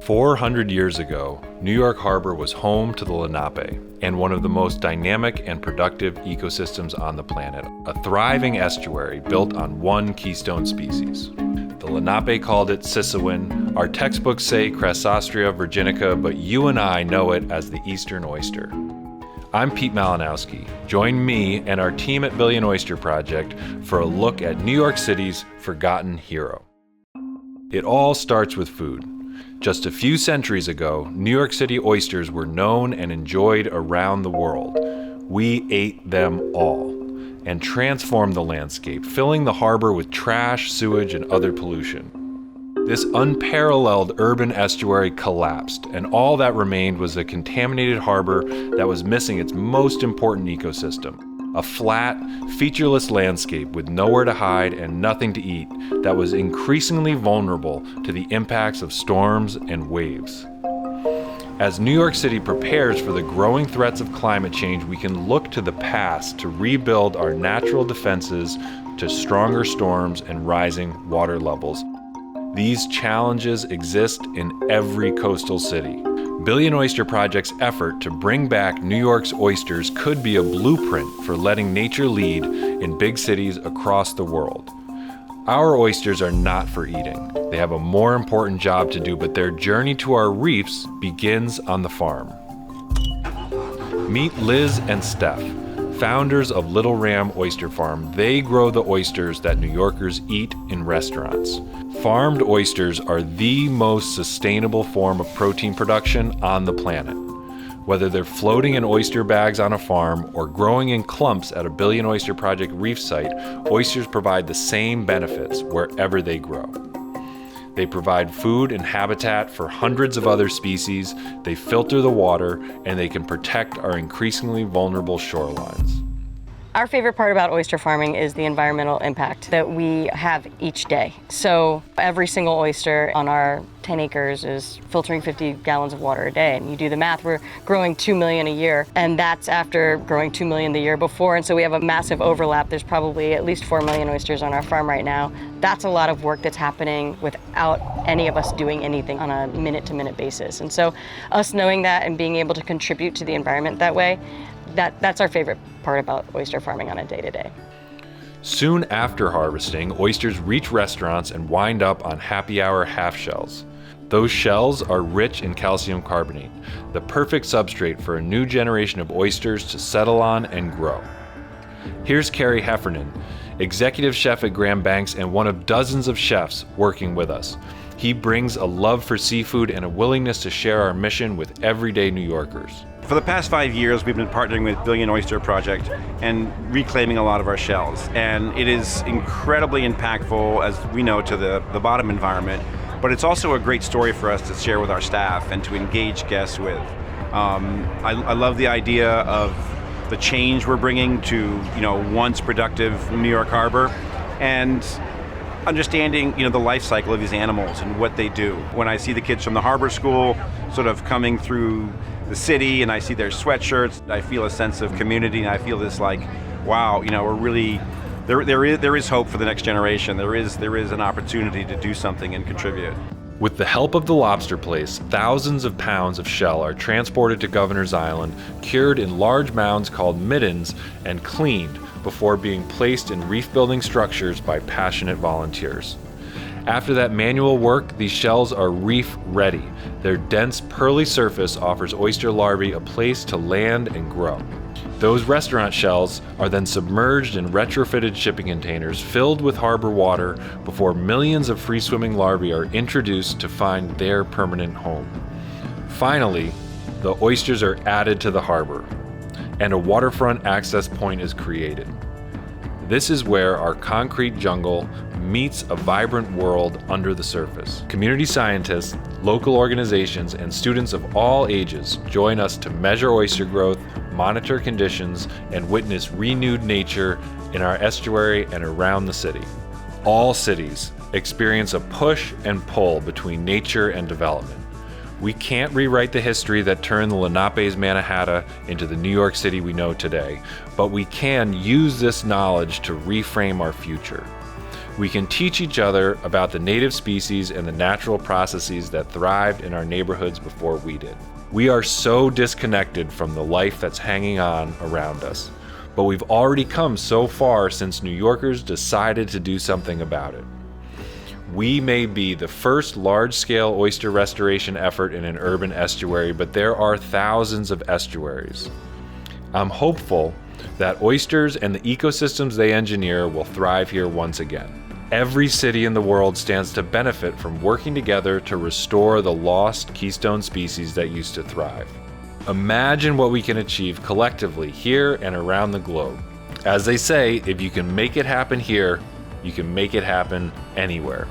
400 years ago, New York Harbor was home to the Lenape and one of the most dynamic and productive ecosystems on the planet, a thriving estuary built on one keystone species. The Lenape called it Sisawin. Our textbooks say Crassostrea virginica, but you and I know it as the Eastern oyster. I'm Pete Malinowski. Join me and our team at Billion Oyster Project for a look at New York City's forgotten hero. It all starts with food. Just a few centuries ago, New York City oysters were known and enjoyed around the world. We ate them all and transformed the landscape, filling the harbor with trash, sewage, and other pollution. This unparalleled urban estuary collapsed, and all that remained was a contaminated harbor that was missing its most important ecosystem. A flat, featureless landscape with nowhere to hide and nothing to eat that was increasingly vulnerable to the impacts of storms and waves. As New York City prepares for the growing threats of climate change, we can look to the past to rebuild our natural defenses to stronger storms and rising water levels. These challenges exist in every coastal city. Billion Oyster Project's effort to bring back New York's oysters could be a blueprint for letting nature lead in big cities across the world. Our oysters are not for eating. They have a more important job to do, but their journey to our reefs begins on the farm. Meet Liz and Steph, founders of Little Ram Oyster Farm. They grow the oysters that New Yorkers eat in restaurants. Farmed oysters are the most sustainable form of protein production on the planet. Whether they're floating in oyster bags on a farm or growing in clumps at a Billion Oyster Project reef site, oysters provide the same benefits wherever they grow. They provide food and habitat for hundreds of other species, they filter the water, and they can protect our increasingly vulnerable shorelines. Our favorite part about oyster farming is the environmental impact that we have each day. So every single oyster on our 10 acres is filtering 50 gallons of water a day. And you do the math, we're growing 2 million a year. And that's after growing 2 million the year before. And so we have a massive overlap. There's probably at least 4 million oysters on our farm right now. That's a lot of work that's happening without any of us doing anything on a minute-to-minute basis. And so us knowing that and being able to contribute to the environment that way, that's our favorite part about oyster farming on a day-to-day. Soon after harvesting, oysters reach restaurants and wind up on happy hour half shells. Those shells are rich in calcium carbonate, the perfect substrate for a new generation of oysters to settle on and grow. Here's Carrie Heffernan, executive chef at Graham Banks and one of dozens of chefs working with us. He brings a love for seafood and a willingness to share our mission with everyday New Yorkers. For the past 5 years, we've been partnering with Billion Oyster Project and reclaiming a lot of our shells. And it is incredibly impactful, as we know, to the bottom environment. But it's also a great story for us to share with our staff and to engage guests with. I love the idea of the change we're bringing to, once productive New York Harbor, and understanding, the life cycle of these animals and what they do. When I see the kids from the harbor school sort of coming through the city and I see their sweatshirts, I feel a sense of community, and I feel this wow, we're really, there is hope for the next generation. There is an opportunity to do something and contribute. With the help of the lobster place, thousands of pounds of shell are transported to Governor's Island, cured in large mounds called middens, and cleaned before being placed in reef-building structures by passionate volunteers. After that manual work, these shells are reef-ready. Their dense, pearly surface offers oyster larvae a place to land and grow. Those restaurant shells are then submerged in retrofitted shipping containers filled with harbor water before millions of free-swimming larvae are introduced to find their permanent home. Finally, the oysters are added to the harbor, and a waterfront access point is created. This is where our concrete jungle meets a vibrant world under the surface. Community scientists, local organizations, and students of all ages join us to measure oyster growth, monitor conditions, and witness renewed nature in our estuary and around the city. All cities experience a push and pull between nature and development. We can't rewrite the history that turned the Lenape's Mannahatta into the New York City we know today, but we can use this knowledge to reframe our future. We can teach each other about the native species and the natural processes that thrived in our neighborhoods before we did. We are so disconnected from the life that's hanging on around us, but we've already come so far since New Yorkers decided to do something about it. We may be the first large-scale oyster restoration effort in an urban estuary, but there are thousands of estuaries. I'm hopeful that oysters and the ecosystems they engineer will thrive here once again. Every city in the world stands to benefit from working together to restore the lost keystone species that used to thrive. Imagine what we can achieve collectively here and around the globe. As they say, if you can make it happen here, you can make it happen anywhere.